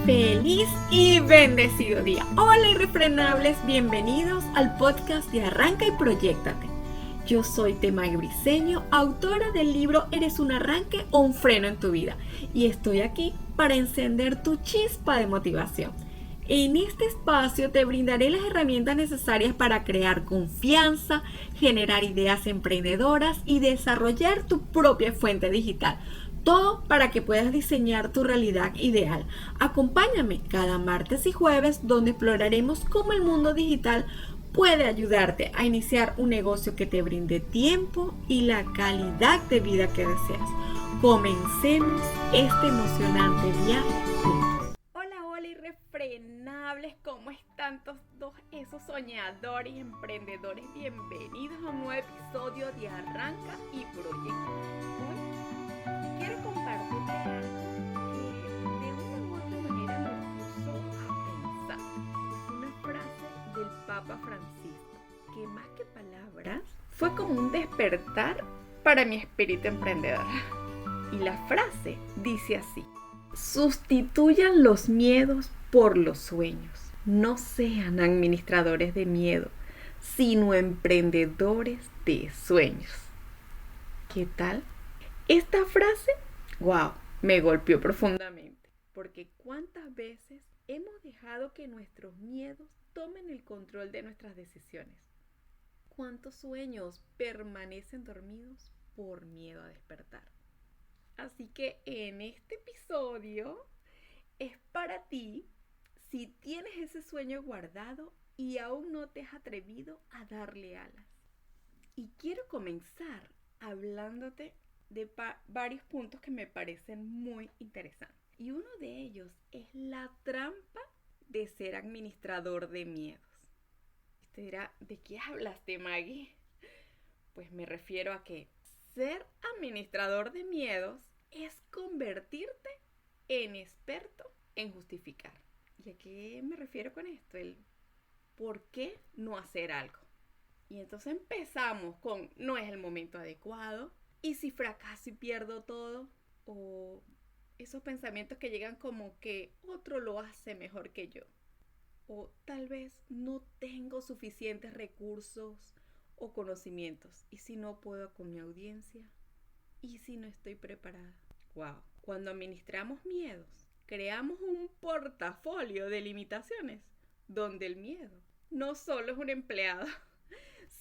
Feliz y bendecido día. Hola irrefrenables, bienvenidos al podcast de Arranca y Proyéctate. Yo soy Temay Briceño, autora del libro Eres un arranque o un freno en tu vida, y estoy aquí para encender tu chispa de motivación. En este espacio te brindaré las herramientas necesarias para crear confianza, generar ideas emprendedoras y desarrollar tu propia fuente digital. Todo para que puedas diseñar tu realidad ideal. Acompáñame cada martes y jueves donde exploraremos cómo el mundo digital puede ayudarte a iniciar un negocio que te brinde tiempo y la calidad de vida que deseas. Comencemos este emocionante viaje juntos. Hola irrefrenables, ¿cómo están todos esos soñadores y emprendedores? Bienvenidos a un nuevo episodio de Arranca y Proyecta. Quiero compartirte algo que de una u otra manera me puso a pensar. Una frase del Papa Francisco, que más que palabras, fue como un despertar para mi espíritu emprendedor. Y la frase dice así: sustituyan los miedos por los sueños. No sean administradores de miedo, sino emprendedores de sueños. ¿Qué tal? Esta frase, wow, me golpeó profundamente, porque ¿cuántas veces hemos dejado que nuestros miedos tomen el control de nuestras decisiones? ¿Cuántos sueños permanecen dormidos por miedo a despertar? Así que en este episodio es para ti si tienes ese sueño guardado y aún no te has atrevido a darle alas. Y quiero comenzar hablándote de varios puntos que me parecen muy interesantes. Y uno de ellos es la trampa de ser administrador de miedos. Usted dirá, ¿de qué hablaste, Maggie? Pues me refiero a que ser administrador de miedos es convertirte en experto en justificar. ¿Y a qué me refiero con esto? El por qué no hacer algo. Y entonces empezamos con no es el momento adecuado, y si fracaso y pierdo todo, o esos pensamientos que llegan como que otro lo hace mejor que yo, o tal vez no tengo suficientes recursos o conocimientos, y si no puedo con mi audiencia, y si no estoy preparada. Wow. Cuando administramos miedos, creamos un portafolio de limitaciones donde el miedo no solo es un empleado,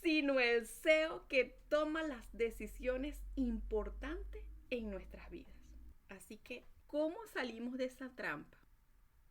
sino el CEO que toma las decisiones importantes en nuestras vidas. Así que, ¿cómo salimos de esa trampa?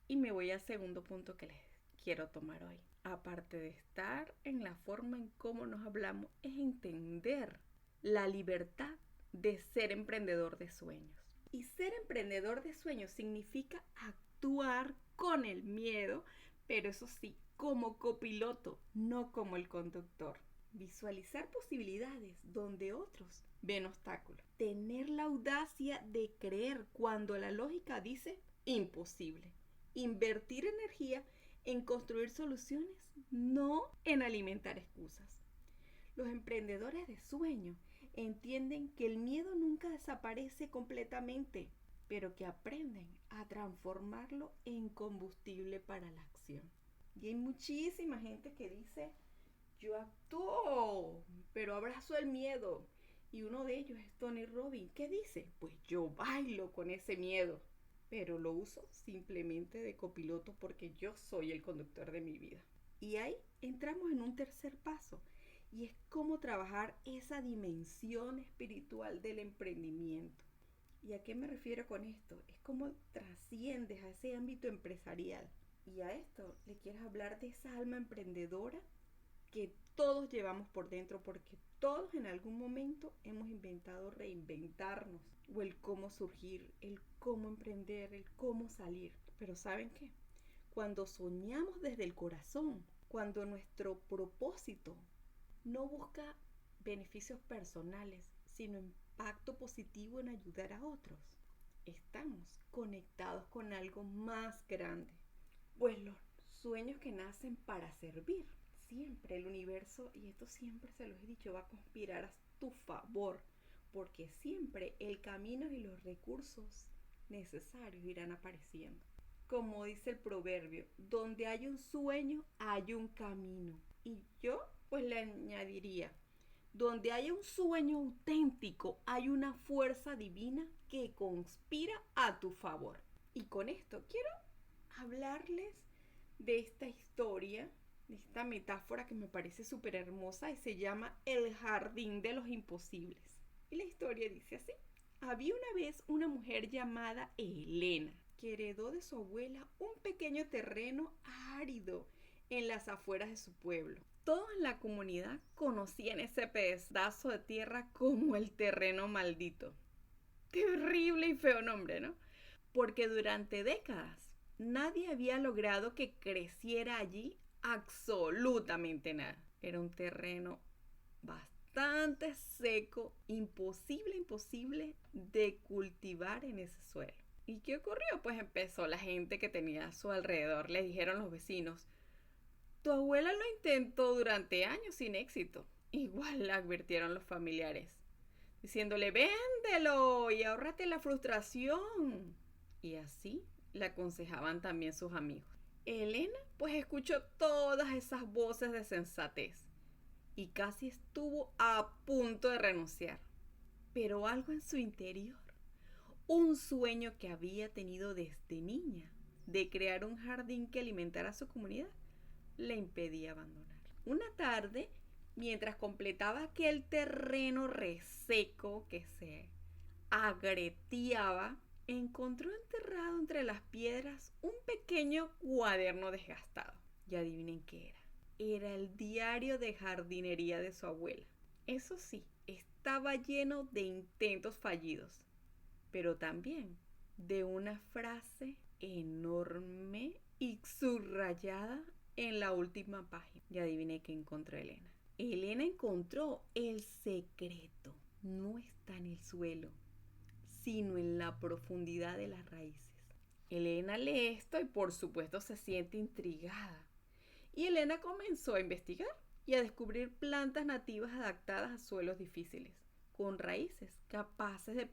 Y me voy al segundo punto que les quiero tomar hoy. Aparte de estar en la forma en cómo nos hablamos, es entender la libertad de ser emprendedor de sueños. Y ser emprendedor de sueños significa actuar con el miedo, pero eso sí, como copiloto, no como el conductor. Visualizar posibilidades donde otros ven obstáculos. Tener la audacia de creer cuando la lógica dice imposible. Invertir energía en construir soluciones, no en alimentar excusas. Los emprendedores de sueño entienden que el miedo nunca desaparece completamente, pero que aprenden a transformarlo en combustible para la acción. Y hay muchísima gente que dice: yo actúo, pero abrazo el miedo. Y uno de ellos es Tony Robbins. ¿Qué dice? Pues yo bailo con ese miedo, pero lo uso simplemente de copiloto porque yo soy el conductor de mi vida. Y ahí entramos en un tercer paso, y es cómo trabajar esa dimensión espiritual del emprendimiento. ¿Y a qué me refiero con esto? Es cómo trasciendes a ese ámbito empresarial. Y a esto le quiero hablar de esa alma emprendedora que todos llevamos por dentro, porque todos en algún momento hemos inventado reinventarnos, o el cómo surgir, el cómo emprender, el cómo salir. Pero ¿saben qué? Cuando soñamos desde el corazón, cuando nuestro propósito no busca beneficios personales, sino impacto positivo en ayudar a otros, estamos conectados con algo más grande. Pues los sueños que nacen para servir. Siempre el universo, y esto siempre se los he dicho, va a conspirar a tu favor, porque siempre el camino y los recursos necesarios irán apareciendo. como dice el proverbio, donde hay un sueño, hay un camino. Y yo pues le añadiría, donde hay un sueño auténtico, hay una fuerza divina que conspira a tu favor. Y con esto quiero hablarles de esta historia, de esta metáfora que me parece súper hermosa y se llama El jardín de los imposibles. Y la historia dice así. Había una vez una mujer llamada Elena que heredó de su abuela un pequeño terreno árido en las afueras de su pueblo. Todos en la comunidad conocían ese pedazo de tierra como el terreno maldito. Terrible y feo nombre, ¿no? Porque durante décadas nadie había logrado que creciera allí absolutamente nada. Era un terreno bastante seco, imposible de cultivar en ese suelo. ¿Y qué ocurrió? Pues empezó la gente que tenía a su alrededor, le dijeron los vecinos, tu abuela lo intentó durante años sin éxito. Igual le advirtieron los familiares, diciéndole, véndelo y ahórrate la frustración. Y así le aconsejaban también sus amigos. Elena pues escuchó todas esas voces de sensatez y casi estuvo a punto de renunciar. Pero algo en su interior, un sueño que había tenido desde niña, de crear un jardín que alimentara a su comunidad, le impedía abandonar. Una tarde, mientras completaba aquel terreno reseco que se agreteaba, encontró enterrado entre las piedras un pequeño cuaderno desgastado. Y adivinen qué era. Era el diario de jardinería de su abuela. Eso sí, estaba lleno de intentos fallidos, pero también de una frase enorme y subrayada en la última página. Y adivine qué encontró Elena. Elena encontró el secreto. No está en el suelo, sino en la profundidad de las raíces. Elena lee esto y por supuesto se siente intrigada. Y Elena comenzó a investigar y a descubrir plantas nativas adaptadas a suelos difíciles, con raíces capaces de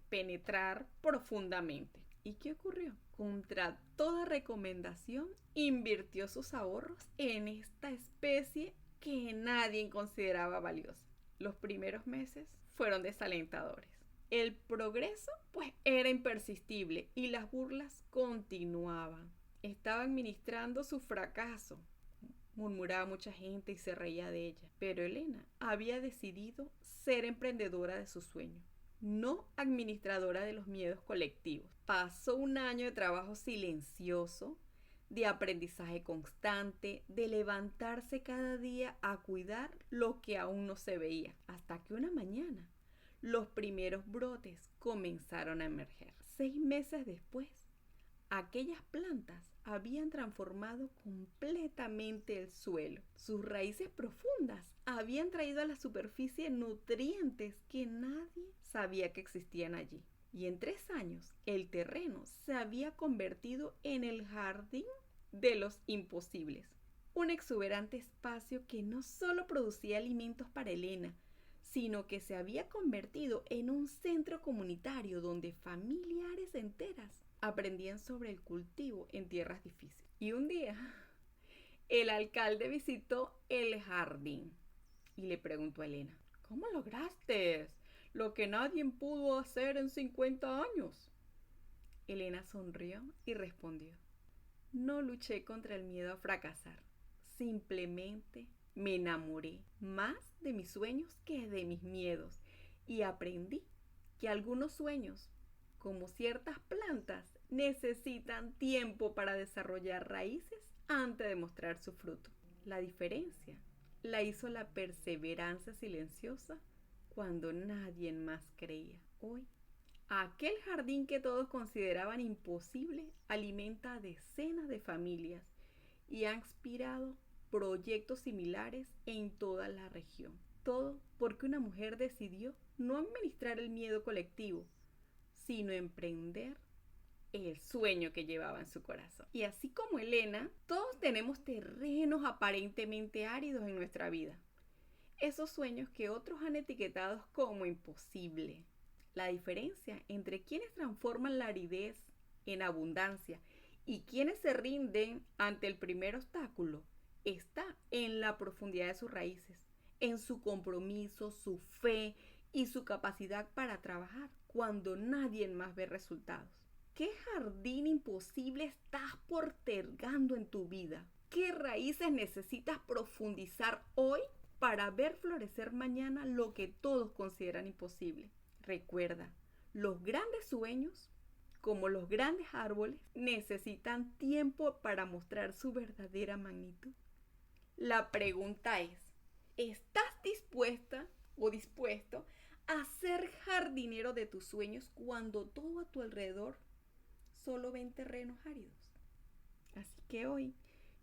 penetrar profundamente. ¿Y qué ocurrió? Contra toda recomendación, invirtió sus ahorros en esta especie que nadie consideraba valiosa. Los primeros meses fueron desalentadores. El progreso, pues, era impersistible y las burlas continuaban. Estaba administrando su fracaso. Murmuraba mucha gente y se reía de ella. Pero Elena había decidido ser emprendedora de su sueño, no administradora de los miedos colectivos. Pasó un año de trabajo silencioso, de aprendizaje constante, de levantarse cada día a cuidar lo que aún no se veía, hasta que una mañana los primeros brotes comenzaron a emerger. 6 meses después, aquellas plantas habían transformado completamente el suelo. Sus raíces profundas habían traído a la superficie nutrientes que nadie sabía que existían allí. Y en 3 años, el terreno se había convertido en el jardín de los imposibles. Un exuberante espacio que no solo producía alimentos para Elena, sino que se había convertido en un centro comunitario donde familiares enteras aprendían sobre el cultivo en tierras difíciles. Y un día, el alcalde visitó el jardín y le preguntó a Elena, ¿cómo lograste lo que nadie pudo hacer en 50 años? Elena sonrió y respondió, no luché contra el miedo a fracasar, simplemente me enamoré más de mis sueños que de mis miedos y aprendí que algunos sueños, como ciertas plantas, necesitan tiempo para desarrollar raíces antes de mostrar su fruto. La diferencia la hizo la perseverancia silenciosa cuando nadie más creía. Hoy, aquel jardín que todos consideraban imposible alimenta a decenas de familias y ha inspirado proyectos similares en toda la región. Todo porque una mujer decidió no administrar el miedo colectivo, sino emprender el sueño que llevaba en su corazón. Y así como Elena, todos tenemos terrenos aparentemente áridos en nuestra vida. Esos sueños que otros han etiquetado como imposible. La diferencia entre quienes transforman la aridez en abundancia Y quienes se rinden ante el primer obstáculo está en la profundidad de sus raíces, en su compromiso, su fe y su capacidad para trabajar cuando nadie más ve resultados. ¿Qué jardín imposible estás postergando en tu vida? ¿Qué raíces necesitas profundizar hoy para ver florecer mañana lo que todos consideran imposible? Recuerda, los grandes sueños, como los grandes árboles, necesitan tiempo para mostrar su verdadera magnitud. La pregunta es, ¿estás dispuesta o dispuesto a ser jardinero de tus sueños cuando todo a tu alrededor solo ven terrenos áridos? Así que hoy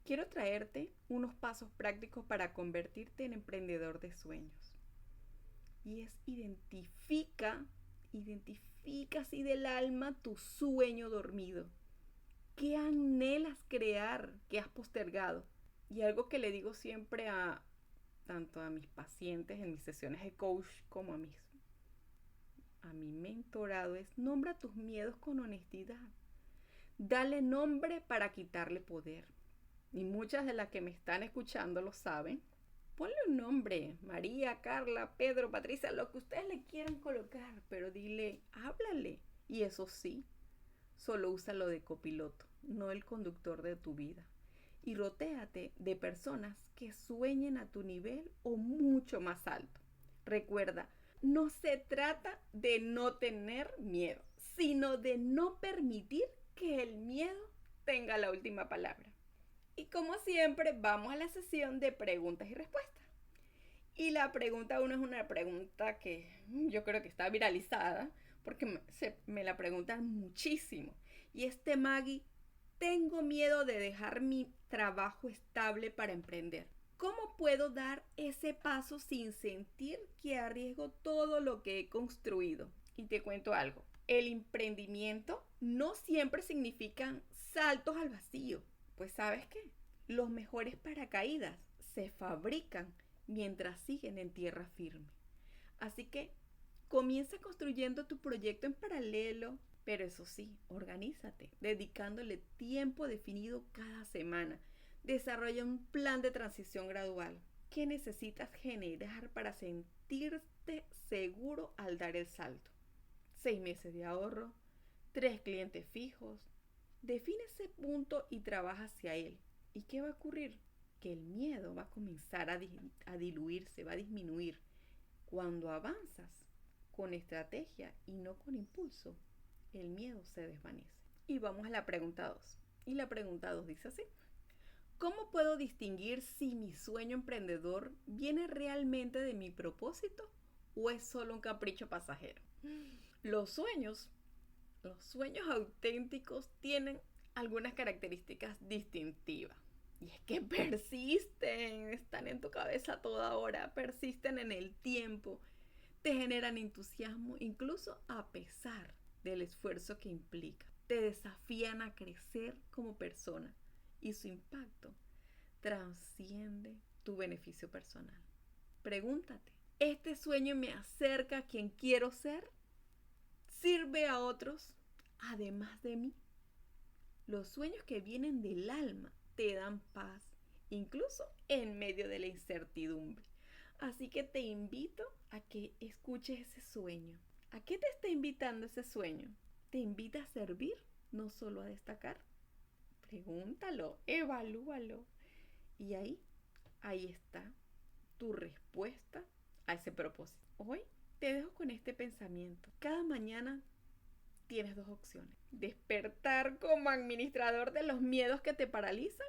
quiero traerte unos pasos prácticos para convertirte en emprendedor de sueños. Y es identifica así del alma tu sueño dormido. ¿Qué anhelas crear que has postergado? Y algo que le digo siempre tanto a mis pacientes en mis sesiones de coach como a mi mentorado es: nombra tus miedos con honestidad. Dale nombre para quitarle poder. Y muchas de las que me están escuchando lo saben. Ponle un nombre: María, Carla, Pedro, Patricia, lo que ustedes le quieran colocar, pero dile, háblale. Y eso sí, solo úsalo de copiloto, no el conductor de tu vida. Y rotéate de personas que sueñen a tu nivel o mucho más alto. Recuerda, no se trata de no tener miedo, sino de no permitir que el miedo tenga la última palabra. Y como siempre, vamos a la sesión de preguntas y respuestas. Y la pregunta 1 es una pregunta que yo creo que está viralizada, porque me la preguntan muchísimo. Y es: Maggie, tengo miedo de dejar mi trabajo estable para emprender. ¿Cómo puedo dar ese paso sin sentir que arriesgo todo lo que he construido? Y te cuento algo. El emprendimiento no siempre significa saltos al vacío. Pues ¿sabes qué? Los mejores paracaídas se fabrican mientras siguen en tierra firme. Así que comienza construyendo tu proyecto en paralelo. Pero eso sí, organízate, dedicándole tiempo definido cada semana. Desarrolla un plan de transición gradual. ¿Qué necesitas generar para sentirte seguro al dar el salto? 6 meses de ahorro, 3 clientes fijos. Define ese punto y trabaja hacia él. ¿Y qué va a ocurrir? Que el miedo va a comenzar a diluirse, va a disminuir. Cuando avanzas con estrategia y no con impulso, el miedo se desvanece. Y vamos a la pregunta 2. Y la pregunta 2 dice así: ¿cómo puedo distinguir si mi sueño emprendedor viene realmente de mi propósito o es solo un capricho pasajero? Los sueños auténticos tienen algunas características distintivas. Y es que persisten, están en tu cabeza a toda hora, persisten en el tiempo, te generan entusiasmo incluso a pesar del esfuerzo que implica. Te desafían a crecer como persona y su impacto trasciende tu beneficio personal. Pregúntate: ¿este sueño me acerca a quien quiero ser? ¿Sirve a otros además de mí? Los sueños que vienen del alma te dan paz, incluso en medio de la incertidumbre. Así que te invito a que escuches ese sueño. ¿A qué te está invitando ese sueño? ¿Te invita a servir, no solo a destacar? Pregúntalo, evalúalo. Y ahí está tu respuesta a ese propósito. Hoy te dejo con este pensamiento. Cada mañana tienes 2 opciones: despertar como administrador de los miedos que te paralizan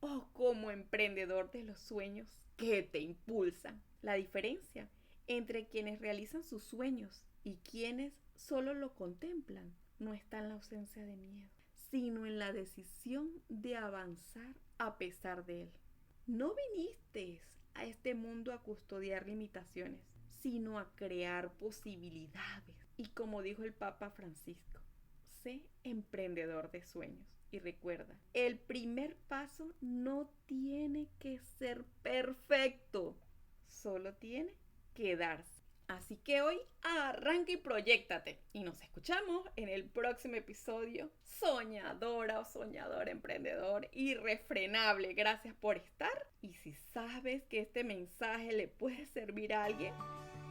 o como emprendedor de los sueños que te impulsan. La diferencia entre quienes realizan sus sueños y quienes solo lo contemplan no está en la ausencia de miedo, sino en la decisión de avanzar a pesar de él. No viniste a este mundo a custodiar limitaciones, sino a crear posibilidades. Y como dijo el Papa Francisco, sé emprendedor de sueños. Y recuerda, el primer paso no tiene que ser perfecto, solo tiene que darse. Así que hoy arranca y proyéctate. Y nos escuchamos en el próximo episodio. Soñadora o soñador, emprendedor, irrefrenable. Gracias por estar. Y si sabes que este mensaje le puede servir a alguien,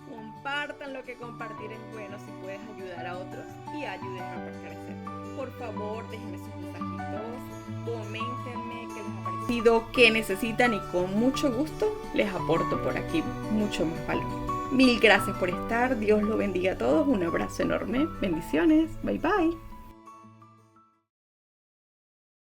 compartan lo que compartir es bueno si puedes ayudar a otros y ayuden a crecer. Por favor, déjenme sus mensajitos, coméntenme qué les ha parecido, qué necesitan y con mucho gusto les aporto por aquí mucho más valor. Mil gracias por estar, Dios lo bendiga a todos, un abrazo enorme, bendiciones, bye bye.